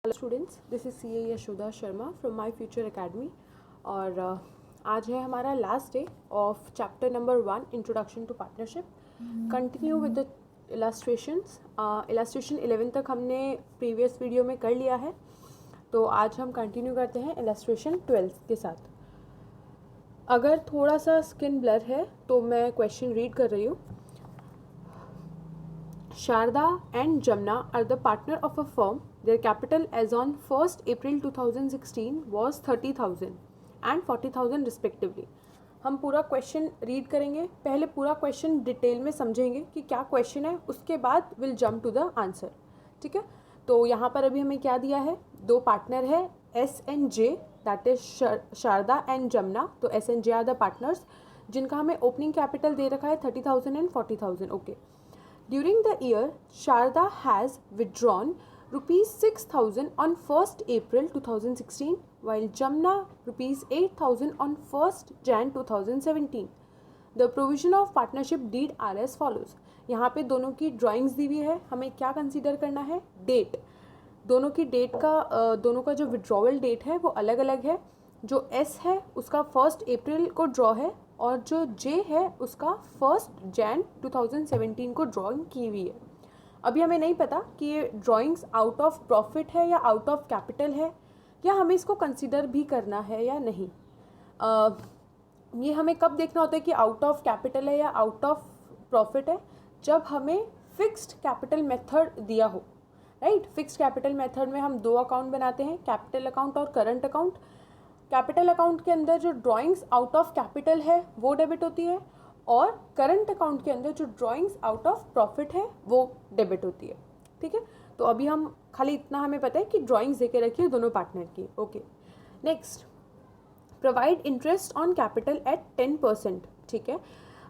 Hello students, this is C A Yashoda Sharma from My Future Academy. और आज है हमारा last day of chapter number 1 introduction to partnership. Continue with the illustrations. Illustration 11 तक हमने previous video में कर लिया है, तो आज हम कंटिन्यू करते हैं इलस्ट्रेशन 12 के साथ। अगर थोड़ा सा स्किन ब्लर है तो मैं क्वेश्चन रीड कर रही हूँ। Sharda and Jamna are the partner of a firm. Their capital as on 1st April 2016 was 30,000 and 40,000 respectively. हम पूरा क्वेश्चन रीड करेंगे, पहले पूरा क्वेश्चन डिटेल में समझेंगे कि क्या क्वेश्चन है, उसके बाद will jump to the answer. ठीक है, तो यहाँ पर अभी हमें क्या दिया है, दो पार्टनर है S and J, that is Sharda and Jamuna. तो S and J are the partners जिनका हमें ओपनिंग कैपिटल दे रखा है 30,000 and 40,000। Okay, during the year, Sharda has withdrawn rupees 6,000 on 1st April 2016, while Jamna rupees 8,000 on 1st Jan 2017. The provision of partnership deed are as follows. यहाँ पे दोनों की drawings दी हुई है, हमें क्या कंसीडर करना है, डेट। दोनों की डेट का दोनों का जो विड्रॉवल डेट है वो अलग अलग है। जो एस है उसका 1st अप्रैल को ड्रॉ है और जो जे है उसका 1st जैन 2017 को ड्राइंग की हुई है। अभी हमें नहीं पता कि ये ड्राइंग्स आउट ऑफ प्रॉफिट है या आउट ऑफ कैपिटल है, या हमें इसको कंसीडर भी करना है या नहीं। ये हमें कब देखना होता है कि आउट ऑफ कैपिटल है या आउट ऑफ प्रॉफिट है, जब हमें फिक्स्ड कैपिटल मेथड दिया हो। राइट, फिक्स्ड कैपिटल मेथड में हम दो अकाउंट बनाते हैं, कैपिटल अकाउंट और करंट अकाउंट। कैपिटल अकाउंट के अंदर जो ड्राइंग्स आउट ऑफ कैपिटल है वो डेबिट होती है, और करंट अकाउंट के अंदर जो ड्राइंग्स आउट ऑफ प्रॉफिट है वो डेबिट होती है। ठीक है, तो अभी हम खाली इतना हमें पता है कि ड्राइंग्स देके रखी है दोनों पार्टनर की। Okay, next, provide interest on capital at 10%। ठीक है,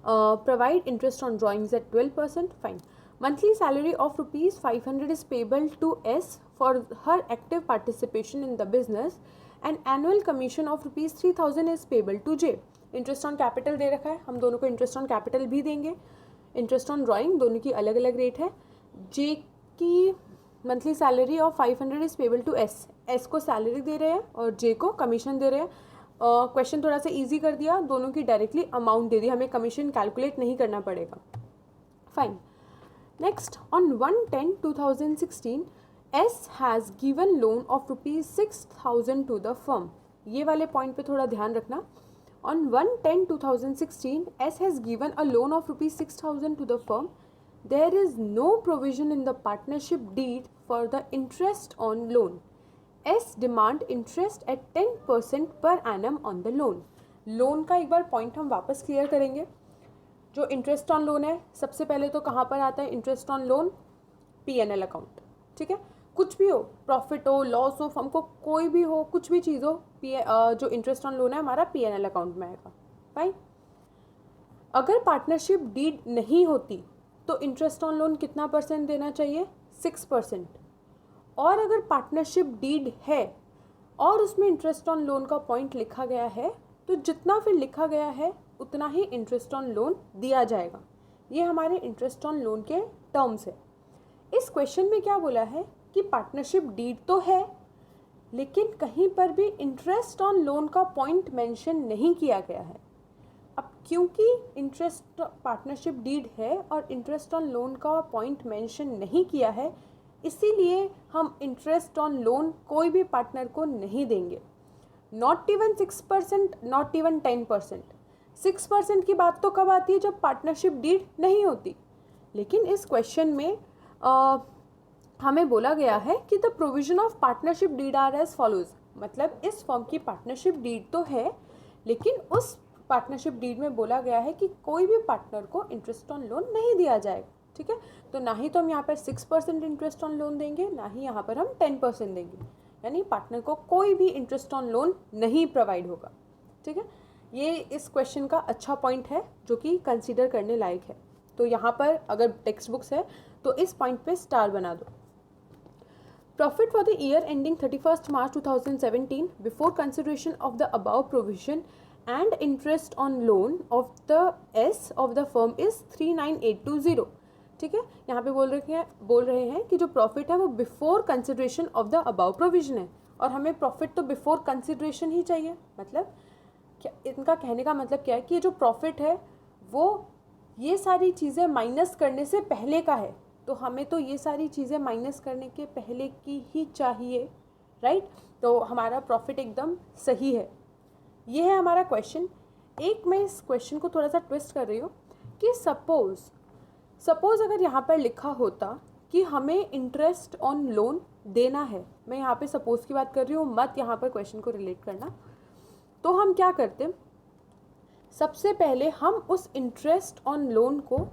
provide interest on drawings at 12%। Fine. Monthly salary of rupees 500 is payable to S for her active participation in the business, and annual commission of rupees 3,000 is payable to J. Interest on capital दे रखा है, हम दोनों को interest on capital भी देंगे। Interest on drawing दोनों की अलग अलग रेट है। जे की monthly salary of 500 is payable to S. S को सैलरी दे रहे हैं और जे को कमीशन दे रहे हैं। क्वेश्चन थोड़ा सा इजी कर दिया, दोनों की डायरेक्टली अमाउंट दे दी, हमें कमीशन कैलकुलेट नहीं करना पड़ेगा। Fine. Next, on 1/10/2016, S has given loan of rupees 6,000 to the firm. ये वाले पॉइंट पे थोड़ा ध्यान रखना। On 1/10/2016, S has given a loan of rupees 6,000 to the firm. There is no provision in the partnership deed for the interest on loan. S demand interest at 10% per annum on the loan. Loan का एक बार point हम वापस clear करेंगे। जो interest on loan है, सबसे पहले तो कहाँ पर आता है interest on loan, PNL account. ठीक है, कुछ भी हो, प्रॉफिट हो, लॉस हो, हमको कोई भी हो, कुछ भी चीज़ हो, जो इंटरेस्ट ऑन लोन है हमारा पीएनएल अकाउंट में आएगा। फाइन। अगर पार्टनरशिप डीड नहीं होती तो इंटरेस्ट ऑन लोन कितना परसेंट देना चाहिए, 6%। और अगर पार्टनरशिप डीड है और उसमें इंटरेस्ट ऑन लोन का पॉइंट लिखा गया है, तो जितना फिर लिखा गया है उतना ही इंटरेस्ट ऑन लोन दिया जाएगा। ये हमारे इंटरेस्ट ऑन लोन के टर्म्स है। इस क्वेश्चन में क्या बोला है कि पार्टनरशिप डीड तो है, लेकिन कहीं पर भी इंटरेस्ट ऑन लोन का पॉइंट मेंशन नहीं किया गया है। अब क्योंकि इंटरेस्ट पार्टनरशिप डीड है और इंटरेस्ट ऑन लोन का पॉइंट मेंशन नहीं किया है, इसीलिए हम इंटरेस्ट ऑन लोन कोई भी पार्टनर को नहीं देंगे। Not even 6%, not even 10%। 6% की बात तो कब आती है, जब पार्टनरशिप डीड नहीं होती। लेकिन इस क्वेश्चन में हमें बोला गया है कि the provision of partnership deed are as follows. मतलब इस फॉर्म की पार्टनरशिप डीड तो है, लेकिन उस पार्टनरशिप डीड में बोला गया है कि कोई भी पार्टनर को इंटरेस्ट ऑन लोन नहीं दिया जाएगा। ठीक है, तो ना ही तो हम यहाँ पर 6% इंटरेस्ट ऑन लोन देंगे, ना ही यहाँ पर हम 10% देंगे, यानी पार्टनर को कोई भी इंटरेस्ट ऑन लोन नहीं प्रोवाइड होगा। ठीक है, ये इस क्वेश्चन का अच्छा पॉइंट है जो कि कंसीडर करने लायक है। तो यहाँ पर अगर टेक्स्ट बुक्स है तो इस पॉइंट पे स्टार बना दो। Profit for the year ending 31st March 2017 before consideration of the above provision and interest on loan of the S of the firm is 39,820। ठीक है। यहाँ पे बोल रहे हैं कि जो प्रॉफिट है वो before consideration of the above provision है, और हमें प्रॉफिट तो बिफोर कंसिडरेशन ही चाहिए। मतलब क्या इनका कहने का मतलब क्या है कि ये जो प्रॉफिट है वो ये सारी चीज़ें माइनस करने से पहले का है, तो हमें तो ये सारी चीज़ें माइनस करने के पहले की ही चाहिए, राइट। तो हमारा प्रॉफिट एकदम सही है। ये है हमारा क्वेश्चन। एक मैं इस क्वेश्चन को थोड़ा सा ट्विस्ट कर रही हूँ कि सपोज़ अगर यहाँ पर लिखा होता कि हमें इंटरेस्ट ऑन लोन देना है, मैं यहाँ पे सपोज़ की बात कर रही हूँ, मत यहाँ पर क्वेश्चन को रिलेट करना। तो हम क्या करते, सबसे पहले हम उस इंटरेस्ट ऑन लोन को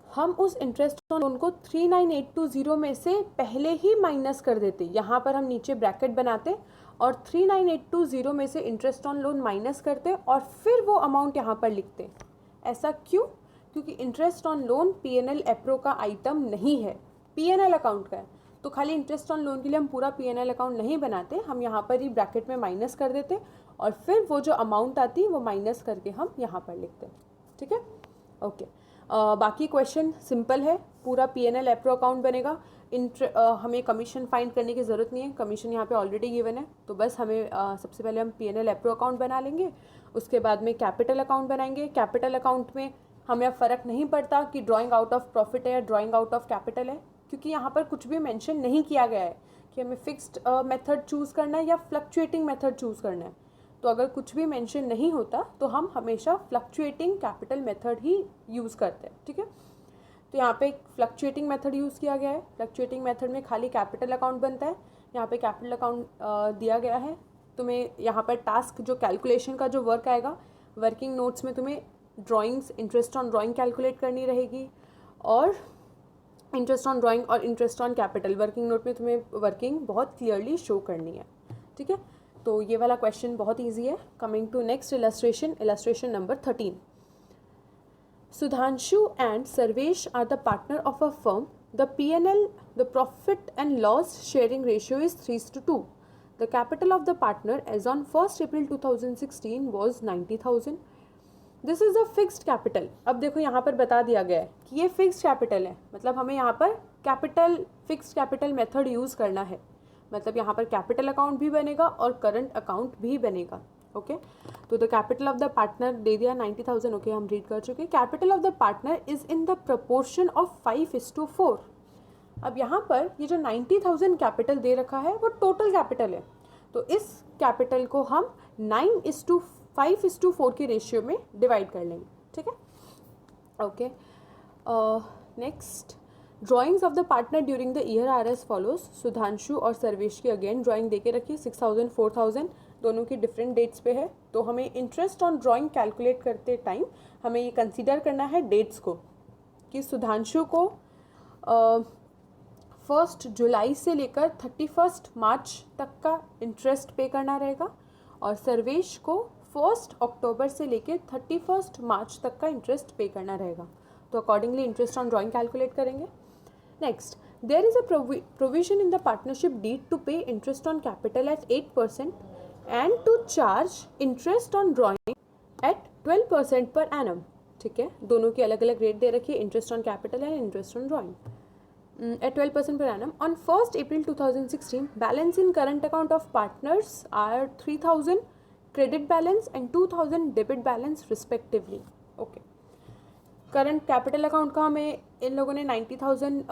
39820 में से पहले ही माइनस कर देते। यहाँ पर हम नीचे ब्रैकेट बनाते और 39820 में से इंटरेस्ट ऑन लोन माइनस करते और फिर वो अमाउंट यहाँ पर लिखते। ऐसा क्यों? क्योंकि interest on loan PNL appro का आइटम नहीं है, पीएनएल अकाउंट का है। तो खाली इंटरेस्ट ऑन लोन के लिए हम पूरा पीएनएल अकाउंट नहीं बनाते, हम यहाँ पर ही ब्रैकेट में माइनस कर देते और फिर वो जो अमाउंट आती है वो माइनस करके हम यहाँ पर लिखते हैं। ठीक है, ओके। बाकी क्वेश्चन सिंपल है, पूरा पीएनएल एप्रो अकाउंट बनेगा। हमें कमीशन फाइंड करने की ज़रूरत नहीं है, कमीशन यहाँ पे ऑलरेडी गिवन है। तो बस हमें सबसे पहले हम पीएनएल एप्रो अकाउंट बना लेंगे, उसके बाद में कैपिटल अकाउंट बनाएंगे। कैपिटल अकाउंट में हमें अब फ़र्क नहीं पड़ता कि ड्राइंग आउट ऑफ प्रॉफिट है या ड्राइंग आउट ऑफ कैपिटल है, क्योंकि यहाँ पर कुछ भी मेंशन नहीं किया गया है कि हमें फिक्स्ड मेथड चूज़ करना है या फ्लक्चुएटिंग मेथड चूज़ करना है। तो अगर कुछ भी मेंशन नहीं होता तो हम हमेशा फ्लक्चुएटिंग कैपिटल मेथड ही यूज़ करते हैं। ठीक है, तो यहाँ पे फ्लक्चुएटिंग मेथड यूज़ किया गया है। फ्लक्चुएटिंग मेथड में खाली कैपिटल अकाउंट बनता है। यहाँ पे कैपिटल अकाउंट दिया गया है। तुम्हें यहाँ पर टास्क जो कैलकुलेशन का जो वर्क आएगा, वर्किंग नोट्स में तुम्हें drawings, interest on drawing calculate करनी रहेगी और इंटरेस्ट ऑन ड्राइंग और interest on capital working note में तुम्हें वर्किंग बहुत क्लियरली शो करनी है। ठीक है, तो ये वाला क्वेश्चन बहुत ईजी है। Coming to next illustration, illustration number 13। Sudhanshu and Sarvesh are the partner of a firm. The P&L, the profit and loss sharing ratio is 3:2. The capital of the partner as on 1st April 2016 was 90,000. This is a fixed capital. अब देखो यहाँ पर बता दिया गया है कि ये फिक्स्ड कैपिटल है, मतलब हमें यहाँ पर फिक्स्ड कैपिटल मेथड यूज़ करना है। मतलब यहाँ पर कैपिटल अकाउंट भी बनेगा और करंट अकाउंट भी बनेगा। ओके, तो the capital of the partner दे दिया 90,000। ओके, हम रीड कर चुके। Capital of the partner is in the proportion of 5:4। अब यहाँ पर ये जो 90,000 कैपिटल दे रखा है वो टोटल कैपिटल है, तो इस कैपिटल को हम 9:5:4 के रेशियो में डिवाइड कर लेंगे। ठीक है, okay. Next, drawings of the partner during the year are as follows. Sudhanshu और सर्वेश की अगेन ड्राइंग दे के रखिए, 6,000 4,000 दोनों की डिफरेंट डेट्स पे है। तो हमें इंटरेस्ट ऑन ड्राइंग कैलकुलेट करते टाइम हमें ये कंसीडर करना है डेट्स को, कि सुधांशु को 1 जुलाई से लेकर 31 मार्च तक का इंटरेस्ट पे करना रहेगा और सर्वेश को 1 अक्टूबर से लेकर 31 मार्च तक का इंटरेस्ट पे करना रहेगा। तो accordingly interest on drawing calculate करेंगे। Next, there is a provision in the partnership deed to pay interest on capital at 8% and to charge interest on drawing at 12% per annum। ठीक है, दोनों की अलग अलग रेट दे रखी है, interest on capital and interest on drawing at 12% per annum। On 1st April 2016, balance in current account of partners are 3,000 credit balance and 2,000 debit balance respectively। Okay, current capital account का हमें इन लोगों ने 90,000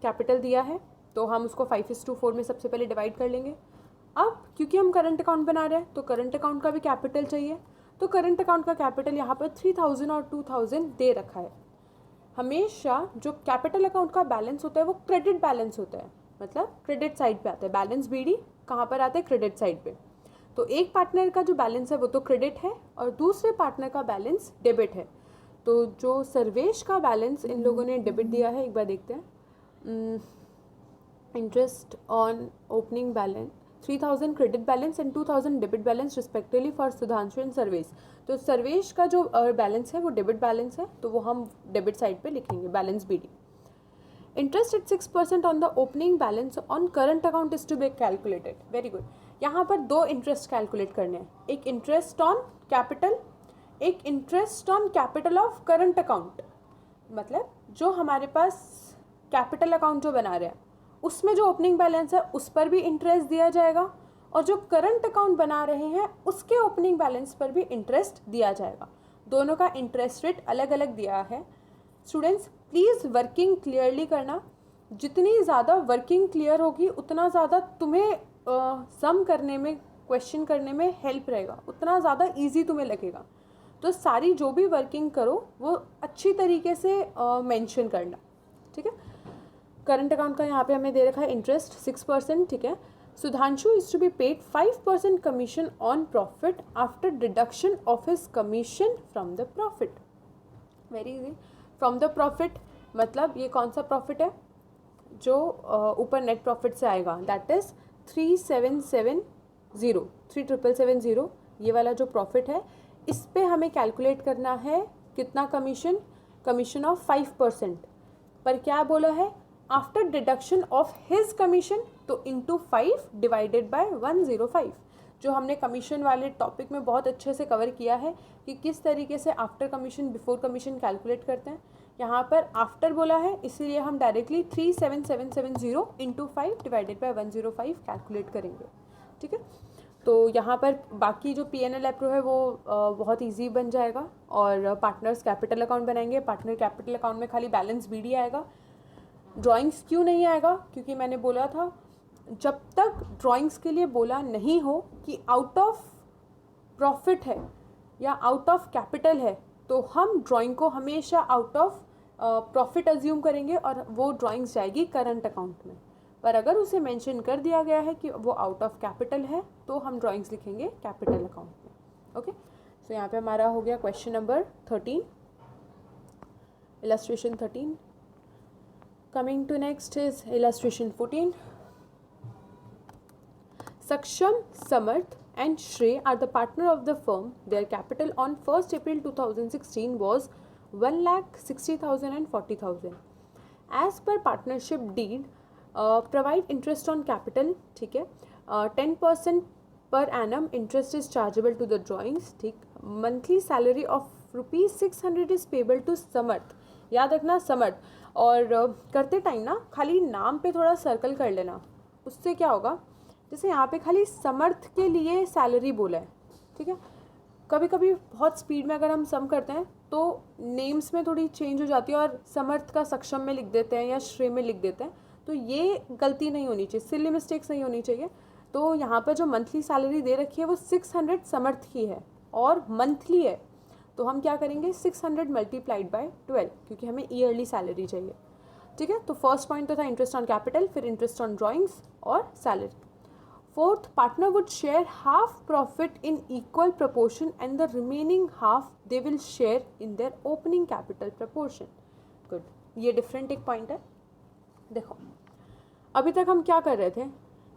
capital दिया है, तो हम उसको 5:4 में सबसे पहले डिवाइड कर लेंगे। अब क्योंकि हम करंट अकाउंट बना रहे हैं तो करंट अकाउंट का भी कैपिटल चाहिए, तो करंट अकाउंट का कैपिटल यहाँ पर 3,000 और 2,000 दे रखा है। हमेशा जो कैपिटल अकाउंट का बैलेंस होता है वो क्रेडिट बैलेंस होता है, मतलब क्रेडिट साइड पे आता है। बैलेंस बीडी कहाँ पर आता है? क्रेडिट साइड पे। तो एक पार्टनर का जो बैलेंस है वो तो क्रेडिट है और दूसरे पार्टनर का बैलेंस डेबिट है। तो जो सर्वेश का बैलेंस इन लोगों ने डेबिट दिया है, एक बार देखते हैं। Interest on opening balance 3,000 credit balance and 2,000 debit balance respectively for Sudhanshu and Sarvesh. तो सर्वेश का जो बैलेंस है वो डेबिट बैलेंस है, तो वो हम डेबिट साइड पे लिखेंगे, balance BD. Interest at 6% on the opening balance on current account is to be calculated. Very good. यहाँ पर दो इंटरेस्ट कैलकुलेट करने हैं, एक इंटरेस्ट ऑन कैपिटल, एक interest on capital of current account. मतलब जो हमारे पास कैपिटल अकाउंट जो बना रहे हैं उसमें जो ओपनिंग बैलेंस है उस पर भी इंटरेस्ट दिया जाएगा, और जो करंट अकाउंट बना रहे हैं उसके ओपनिंग बैलेंस पर भी इंटरेस्ट दिया जाएगा। दोनों का इंटरेस्ट रेट अलग अलग दिया है। स्टूडेंट्स प्लीज़ वर्किंग क्लियरली करना, जितनी ज़्यादा वर्किंग क्लियर होगी उतना ज़्यादा तुम्हें सम करने में, क्वेश्चन करने में हेल्प रहेगा, उतना ज़्यादा ईजी तुम्हें लगेगा। तो सारी जो भी वर्किंग करो वो अच्छी तरीके से मेंशन करना, ठीक है। करंट अकाउंट का यहाँ पे हमें दे रखा है इंटरेस्ट 6%, ठीक है। Sudhanshu is to be paid 5% commission on profit after deduction of his commission from the profit. Very easy. From the profit मतलब ये कौन सा प्रॉफिट है, जो ऊपर नेट प्रॉफिट से आएगा, दैट इज 3770, ये वाला जो प्रॉफिट है इस पे हमें कैलकुलेट करना है कितना कमीशन, कमीशन ऑफ 5%। पर क्या बोला है, after deduction of his commission, तो इंटू 5 डिवाइडेड बाय 105। जो हमने कमीशन वाले टॉपिक में बहुत अच्छे से कवर किया है कि किस तरीके से after commission before commission calculate करते हैं। यहाँ पर आफ्टर बोला है इसीलिए हम directly 37770 into 5 divided by 105 calculate करेंगे, ठीक है। तो यहाँ पर बाकी जो P&L एप्रो है वो बहुत इजी बन जाएगा, और पार्टनर्स कैपिटल अकाउंट बनाएंगे। पार्टनर कैपिटल अकाउंट में खाली बैलेंस BD आएगा, ड्राइंग्स क्यों नहीं आएगा, क्योंकि मैंने बोला था जब तक ड्राइंग्स के लिए बोला नहीं हो कि आउट ऑफ प्रॉफिट है या आउट ऑफ कैपिटल है, तो हम ड्राइंग को हमेशा आउट ऑफ प्रॉफिट अज्यूम करेंगे और वो ड्राइंग्स जाएगी करंट अकाउंट में। पर अगर उसे मेंशन कर दिया गया है कि वो आउट ऑफ कैपिटल है तो हम ड्राइंग्स लिखेंगे कैपिटल अकाउंट में, ओके। सो यहाँ पे हमारा हो गया question number 13, illustration 13। Coming to next is illustration 14। Saksham, Samarth and Shrey are the partner of the firm. Their capital on 1st April 2016 was 1,60,000 and 40,000. As per partnership deed, provide interest on capital, ठीक है। 10% per annum interest is chargeable to the drawings, ठीक। Monthly salary of ₹600 is payable to Samarth. याद रखना समर्थ, और करते time ना खाली नाम पे थोड़ा सर्कल कर लेना, उससे क्या होगा, जैसे यहाँ पे खाली समर्थ के लिए सैलरी बोला है, ठीक है। कभी कभी बहुत स्पीड में अगर हम सम करते हैं तो नेम्स में थोड़ी चेंज हो जाती है और समर्थ का सक्षम में लिख देते हैं या श्रेय में लिख देते हैं, तो ये गलती नहीं होनी चाहिए, सिली मिस्टेक्स नहीं होनी चाहिए। तो यहाँ पर जो मंथली सैलरी दे रखी है वो 600 समर्थ की है और मंथली है, तो हम क्या करेंगे 600 मल्टीप्लाइड बाय 12, क्योंकि हमें ईयरली सैलरी चाहिए, ठीक है। तो फर्स्ट पॉइंट तो था इंटरेस्ट ऑन कैपिटल, फिर इंटरेस्ट ऑन ड्राइंग्स और salary. Fourth, partner would share half profit in equal proportion and the remaining half they will share in their opening capital proportion. Good. ये different एक point है। देखो अभी तक हम क्या कर रहे थे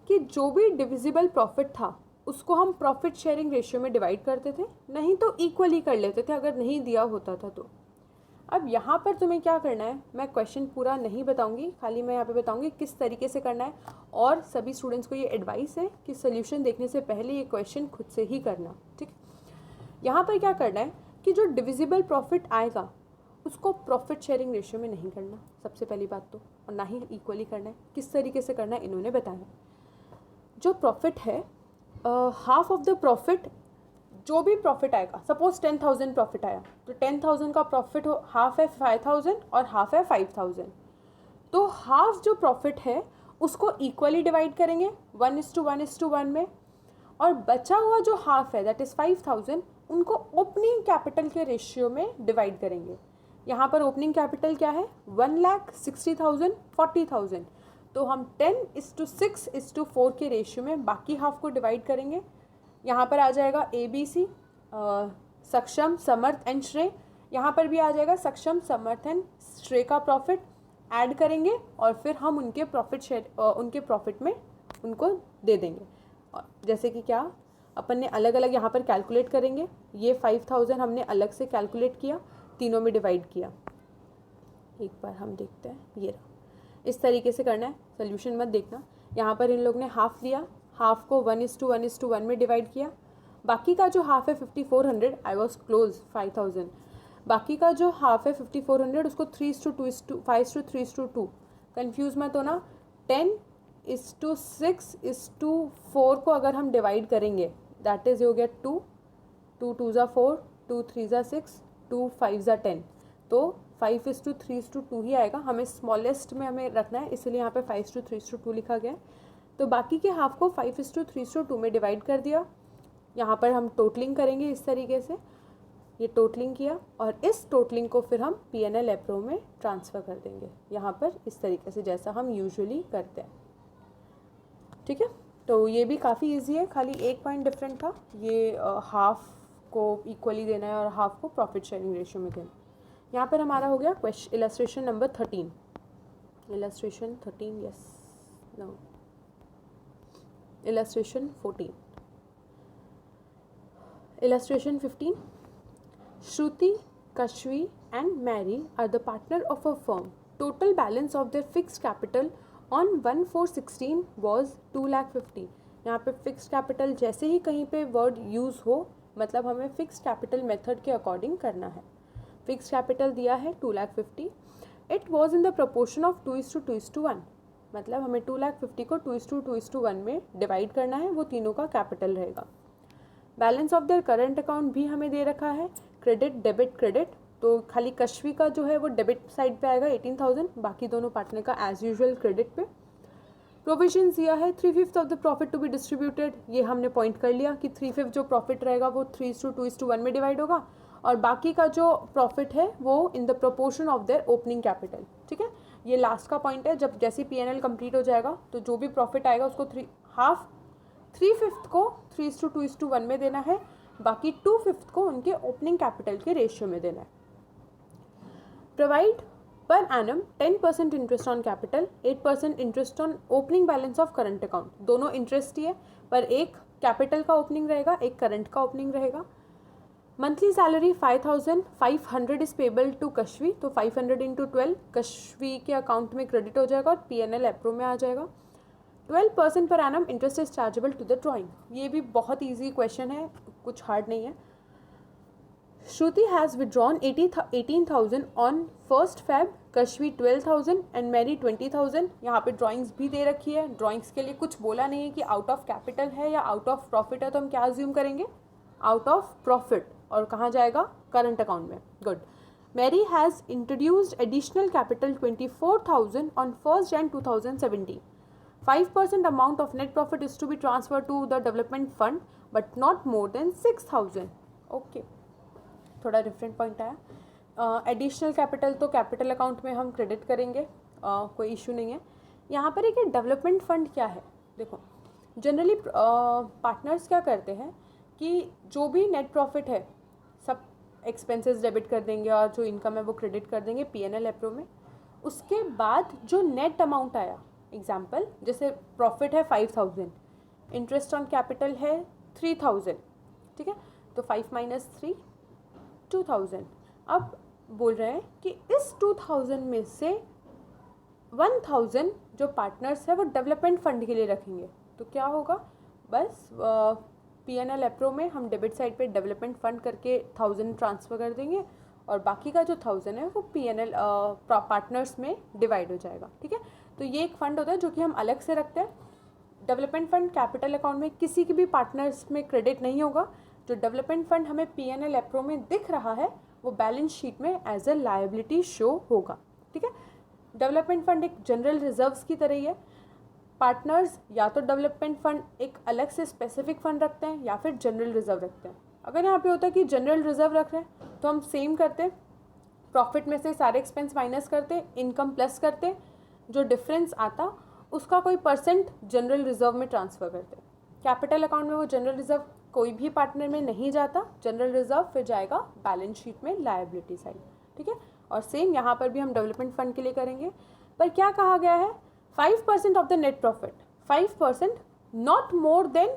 कि जो भी डिविजिबल प्रॉफिट था उसको हम प्रॉफिट शेयरिंग रेशियो में डिवाइड करते थे, नहीं तो इक्वली कर लेते थे अगर नहीं दिया होता था तो। अब यहाँ पर तुम्हें क्या करना है, मैं क्वेश्चन पूरा नहीं बताऊंगी, खाली मैं यहाँ पे बताऊंगी किस तरीके से करना है, और सभी स्टूडेंट्स को ये एडवाइस है कि सोल्यूशन देखने से पहले ये क्वेश्चन खुद से ही करना, ठीक। यहाँ पर क्या करना है कि जो डिविजिबल प्रॉफिट आएगा उसको प्रॉफिट शेयरिंग रेशियो में नहीं करना, सबसे पहली बात तो, और ना ही इक्वली करना है। किस तरीके से करना है इन्होंने बताया। जो प्रॉफिट है, हाफ ऑफ द प्रॉफिट, जो भी प्रॉफिट आएगा, सपोज 10,000 प्रॉफिट आया तो 10,000 का प्रॉफिट हो, हाफ है 5,000 और हाफ है 5,000, तो हाफ जो प्रॉफिट है उसको इक्वली डिवाइड करेंगे 1:1:1 में, और बचा हुआ जो हाफ है दैट इज़ 5,000 उनको ओपनिंग कैपिटल के रेशियो में डिवाइड करेंगे। यहाँ पर ओपनिंग कैपिटल क्या है 1,60,000 40,000, तो हम 10:6:4 के रेशियो में बाकी हाफ को डिवाइड करेंगे। यहाँ पर आ जाएगा ABC, सक्षम, समर्थ एंड श्रेय। यहाँ पर भी आ जाएगा सक्षम, समर्थ एंड श्रेय का प्रॉफिट ऐड करेंगे और फिर हम उनके प्रॉफिट शेयर, उनके प्रॉफिट में उनको दे देंगे। जैसे कि क्या अपन ने अलग अलग यहाँ पर कैलकुलेट करेंगे, ये 5,000 हमने अलग से कैलकुलेट किया, तीनों में डिवाइड किया। एक बार हम देखते हैं, ये रहा, इस तरीके से करना है, सोल्यूशन मत देखना। यहाँ पर इन लोग ने हाफ लिया, हाफ को 1:1:1 में डिवाइड किया, बाकी का जो हाफ है 5,400, आई वॉज क्लोज 5,000, बाकी का जो हाफ है 5400 उसको 3:2:5:3:2 कन्फ्यूज मत होना। 10:6:4 को अगर हम डिवाइड करेंगे दैट इज़ हो गया 2, 2 2 ज़ा 4, 2 3 ज़ा 6, 2 5 ज़ा 10, तो 5:3:2 ही आएगा। हमें स्मॉलेस्ट में हमें रखना है, इसलिए यहाँ पे 5:3:2 लिखा गया है। तो बाकी के हाफ को 5:3:2 में डिवाइड कर दिया। यहाँ पर हम टोटलिंग करेंगे इस तरीके से, ये टोटलिंग किया और इस टोटलिंग को फिर हम P&L एप्रो में ट्रांसफ़र कर देंगे यहाँ पर इस तरीके से, जैसा हम यूजुअली करते हैं। ठीक है, तो ये भी काफ़ी इजी है, खाली एक पॉइंट डिफरेंट था, ये हाफ को इक्वली देना है और हाफ को प्रॉफिट शेयरिंग रेशियो में देना। यहाँ पर हमारा हो गया question illustration number 13, illustration 13, yes, no, illustration 14, illustration 15। Shruti, Kashvi and Mary are the partner of a firm. Total balance of their fixed capital on 1/4/16 was 2,50,000. यहाँ पे फिक्स्ड कैपिटल जैसे ही कहीं पे वर्ड यूज़ हो मतलब हमें फिक्स्ड कैपिटल मेथड के according करना है। फिक्स्ड कैपिटल दिया है 2,50,000. It was in the proportion of 2:2:1, मतलब हमें 2,50,000 को 2:2:1 में डिवाइड करना है, वो तीनों का कैपिटल रहेगा। Balance of their current account भी हमें दे रखा है, क्रेडिट डेबिट क्रेडिट, तो खाली कश्वी का जो है वो डेबिट साइड पे आएगा 18,000, बाकी दोनों पार्टनर का एज यूजुअल क्रेडिट पे। प्रोविजन दिया है 3/5 of the profit to be distributed, ये हमने पॉइंट कर लिया कि 3/5 जो प्रॉफिट रहेगा वो 3:2:1 में डिवाइड होगा और बाकी का जो प्रॉफिट है वो in the proportion of their opening capital. ठीक है, ये लास्ट का पॉइंट है, जब जैसे P&L कंप्लीट हो जाएगा तो जो भी प्रॉफिट आएगा उसको 3/5 को 3:2:1 में देना है, बाकी 2/5 को उनके ओपनिंग कैपिटल के रेशियो में देना है। Provide per annum 10% interest on capital, 8% interest on opening balance of current account, दोनों इंटरेस्ट ही है पर एक कैपिटल का ओपनिंग रहेगा एक करंट का ओपनिंग रहेगा। Monthly salary 5,500 is payable to Kashvi, तो 500 × 12 कश्वी के अकाउंट में क्रेडिट हो जाएगा और P&L एप्रो में आ जाएगा। 12% पर annum interest is chargeable to the drawing, ये भी बहुत ईजी क्वेश्चन है, कुछ हार्ड नहीं है। Shruti has withdrawn 18,000 on 1st Feb, Kashvi 12,000 and Mary 20,000। यहाँ पे ड्राइंग्स भी दे रखी है, ड्राइंग्स के लिए कुछ बोला नहीं है कि आउट ऑफ कैपिटल है या आउट ऑफ प्रॉफिट है, तो हम क्या अज्यूम करेंगे, आउट ऑफ प्रॉफिट, और कहाँ जाएगा, करंट अकाउंट में। Good. Mary has introduced additional capital 24,000 on 1st Jan 2017. 5% amount of net profit is to be transferred to the development fund but not more than 6,000. Okay, थोड़ा different point आया। Additional capital तो capital account में हम credit करेंगे, कोई issue नहीं है। यहाँ पर एक डेवलपमेंट फंड क्या है, देखो जनरली पार्टनर्स क्या करते हैं कि जो भी नेट प्रॉफिट है सब एक्सपेंसेस डेबिट कर देंगे और जो इनकम है वो क्रेडिट कर देंगे P&L एप्रो में। उसके बाद जो नेट अमाउंट आया, एग्जाम्पल जैसे प्रॉफिट है 5,000, इंटरेस्ट ऑन कैपिटल है 3,000, ठीक है, तो 5 - 3 2,000। अब बोल रहे हैं कि इस 2,000 में से 1,000 जो पार्टनर्स है वो डेवलपमेंट फंड के लिए रखेंगे, तो क्या होगा, बस P&L एप्रो में हम डेबिट साइड पे डेवलपमेंट फंड करके 1,000 ट्रांसफ़र कर देंगे और बाकी का जो 1,000 है वो P&L पार्टनर्स में डिवाइड हो जाएगा। ठीक है, तो ये एक फ़ंड होता है जो कि हम अलग से रखते हैं। डेवलपमेंट फ़ंड कैपिटल अकाउंट में किसी की भी पार्टनर्स में क्रेडिट नहीं होगा। जो डेवलपमेंट फ़ंड हमें P&L एप्रो में दिख रहा है वो बैलेंस शीट में एज ए लायबिलिटी शो होगा। ठीक है, डेवलपमेंट फ़ंड एक जनरल रिजर्व्स की तरह ही है। पार्टनर्स या तो डेवलपमेंट फ़ंड एक अलग से स्पेसिफिक फ़ंड रखते हैं या फिर जनरल रिजर्व रखते हैं। अगर यहाँ पे होता है कि जनरल रिजर्व रख रहे हैं तो हम सेम करते, प्रॉफिट में से सारे एक्सपेंस माइनस करते, इनकम प्लस करते, जो डिफरेंस आता उसका कोई परसेंट जनरल रिजर्व में ट्रांसफ़र करते। कैपिटल अकाउंट में वो जनरल रिजर्व कोई भी पार्टनर में नहीं जाता, जनरल रिजर्व फिर जाएगा बैलेंस शीट में लायबिलिटी साइड। ठीक है, और सेम यहाँ पर भी हम डेवलपमेंट फंड के लिए करेंगे। पर क्या कहा गया है, 5% of the net profit, 5% not more than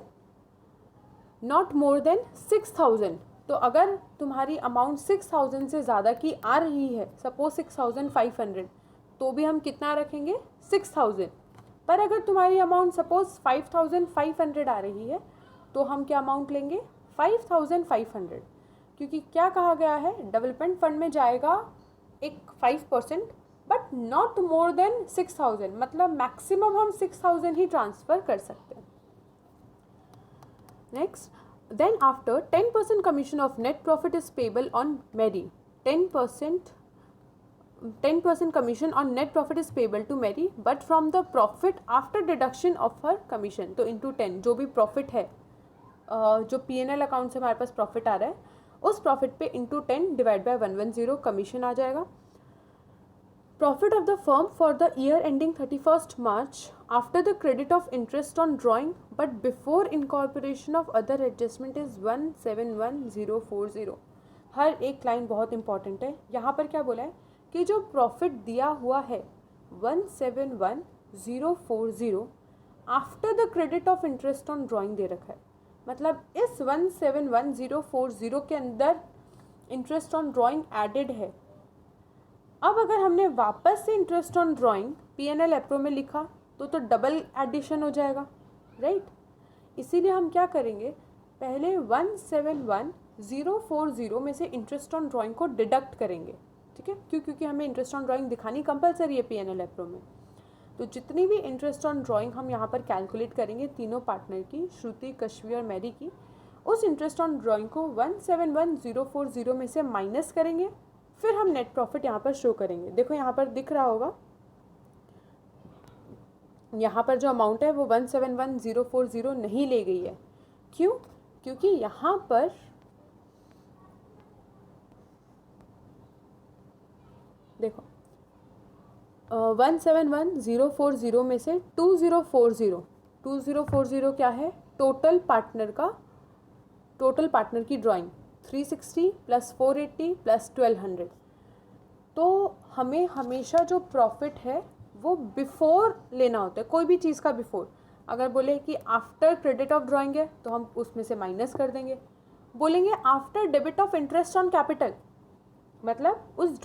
6,000। तो अगर तुम्हारी अमाउंट 6,000 से ज़्यादा की आ रही है, सपोज 6,500, तो भी हम कितना रखेंगे, 6,000। पर अगर तुम्हारी अमाउंट सपोज 5,500 आ रही है तो हम क्या अमाउंट लेंगे, 5,500, क्योंकि क्या कहा गया है, डेवलपमेंट फंड में जाएगा एक 5%, बट नॉट मोर देन 6,000, मतलब मैक्सिमम हम 6,000 ही ट्रांसफ़र कर सकते हैं. Next, then after 10% commission of net profit is payable on Mary. 10% commission on net profit is payable to Mary, but from the profit after deduction of her commission. तो into 10 जो भी profit है, जो P&L account से हमारे पास profit आ रहा है, उस प्रॉफिट पे इंटू 10 डिवाइड बाय 110 कमीशन आ जाएगा. Profit of the firm for the year ending 31st March after the credit of interest on drawing but before incorporation of other adjustment is 171,040. हर एक line बहुत important है. यहाँ पर क्या बोला है कि जो प्रॉफिट दिया हुआ है 171,040 after the credit of interest on drawing दे रखा है. मतलब इस 171,040 के अंदर इंटरेस्ट ऑन ड्राइंग एडेड है. अब अगर हमने वापस से interest on drawing P&L appro में लिखा तो डबल एडिशन हो जाएगा, राइट. इसीलिए हम क्या करेंगे, पहले 171,040 में से इंटरेस्ट ऑन ड्राइंग को डिडक्ट करेंगे. ठीक है, क्योंकि हमें इंटरेस्ट ऑन ड्राइंग दिखानी कंपलसरी है P&L एप्रो में. तो जितनी भी इंटरेस्ट ऑन ड्राइंग हम यहाँ पर कैलकुलेट करेंगे तीनों पार्टनर की, श्रुति, कश्वी और मैरी की, उस इंटरेस्ट ऑन ड्राइंग को 171,040 में से माइनस करेंगे. फिर हम नेट प्रॉफिट यहाँ पर शो करेंगे. देखो यहाँ पर दिख रहा होगा, यहाँ पर जो अमाउंट है वो 171,040 नहीं ले गई है. क्यों? क्योंकि यहाँ पर देखो 171,040 में से 2040 क्या है, टोटल पार्टनर की ड्राइंग 360 प्लस 480 प्लस 1200. तो हमें हमेशा जो प्रॉफिट है वो बिफोर लेना होता है, कोई भी चीज़ का बिफोर. अगर बोले कि आफ्टर क्रेडिट ऑफ ड्राइंग है तो हम उसमें से माइनस कर देंगे. बोलेंगे after debit of interest on capital, मतलब उस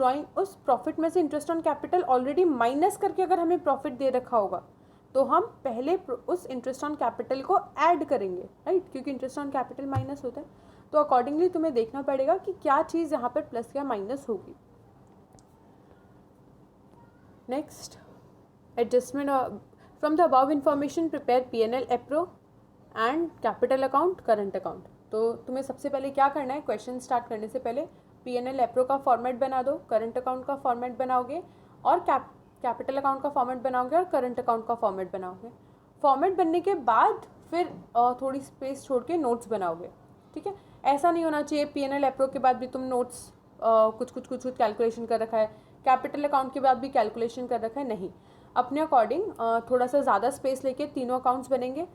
प्रॉफिट में से interest on capital already minus करके अगर हमें प्रॉफिट दे रखा होगा तो हम पहले उस इंटरेस्ट ऑन कैपिटल को ऐड करेंगे, राइट, क्योंकि इंटरेस्ट ऑन कैपिटल माइनस होता है. तो अकॉर्डिंगली तुम्हें देखना पड़ेगा कि क्या चीज़ यहाँ पर प्लस या माइनस होगी. Next, adjustment from the above information prepare P&L appro and capital account, current account. तो तुम्हें सबसे पहले क्या करना है, क्वेश्चन स्टार्ट करने से पहले P&L एप्रो का फॉर्मेट बना दो, करंट अकाउंट का फॉर्मेट बनाओगे और कैपिटल अकाउंट का फॉर्मेट बनाओगे और करंट अकाउंट का फॉर्मेट बनाओगे. फॉर्मेट बनने के बाद फिर थोड़ी स्पेस छोड़ के नोट्स बनाओगे. ठीक है, ऐसा नहीं होना चाहिए P&L एप्रो के बाद भी तुम नोट्स कुछ कैलकुलेशन कर रखा है, कैपिटल अकाउंट के बाद भी कैलकुलेशन कर रखा है. नहीं, अपने अकॉर्डिंग थोड़ा सा ज़्यादा स्पेस लेके तीनों अकाउंट्स बनेंगे,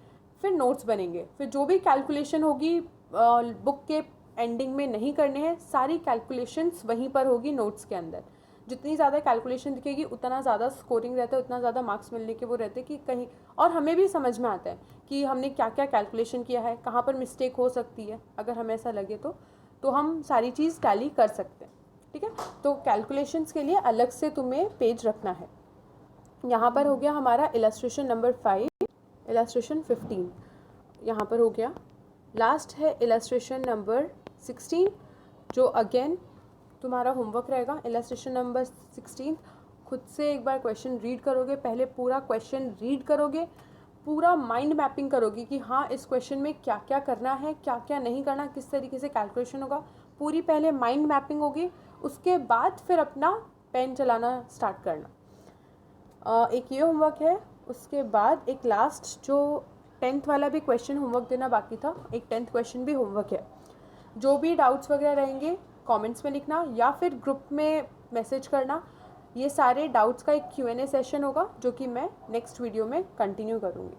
फिर नोट्स बनेंगे. फिर जो भी कैलकुलेशन होगी बुक के एंडिंग में नहीं करने हैं, सारी कैलकुलेशंस वहीं पर होगी नोट्स के अंदर. जितनी ज़्यादा कैलकुलेशन दिखेगी उतना ज़्यादा स्कोरिंग रहता है, उतना ज़्यादा मार्क्स मिलने के वो रहते हैं कि कहीं, और हमें भी समझ में आता है कि हमने क्या क्या कैलकुलेशन किया है, कहाँ पर मिस्टेक हो सकती है. अगर हमें ऐसा लगे तो हम सारी चीज़ टैली कर सकते हैं. ठीक है, तो कैलकुलेशंस के लिए अलग से तुम्हें पेज रखना है. यहाँ पर हो गया हमारा इलस्ट्रेशन नंबर 5, इलस्ट्रेशन 15 यहाँ पर हो गया. लास्ट है इलस्ट्रेशन नंबर 16 जो अगेन तुम्हारा होमवर्क रहेगा. इलस्ट्रेशन नंबर 16 खुद से एक बार क्वेश्चन रीड करोगे, पहले पूरा क्वेश्चन रीड करोगे, पूरा माइंड मैपिंग करोगे कि हाँ इस क्वेश्चन में क्या क्या करना है, क्या क्या नहीं करना, किस तरीके से कैलकुलेशन होगा. पूरी पहले माइंड मैपिंग होगी, उसके बाद फिर अपना पेन चलाना स्टार्ट करना. एक ये होमवर्क है, उसके बाद एक लास्ट जो 10th वाला भी क्वेश्चन होमवर्क देना बाकी था, एक 10th क्वेश्चन भी होमवर्क है. जो भी डाउट्स वगैरह रहेंगे कमेंट्स में लिखना या फिर ग्रुप में मैसेज करना. ये सारे डाउट्स का एक Q&A सेशन होगा जो कि मैं नेक्स्ट वीडियो में कंटिन्यू करूँगी.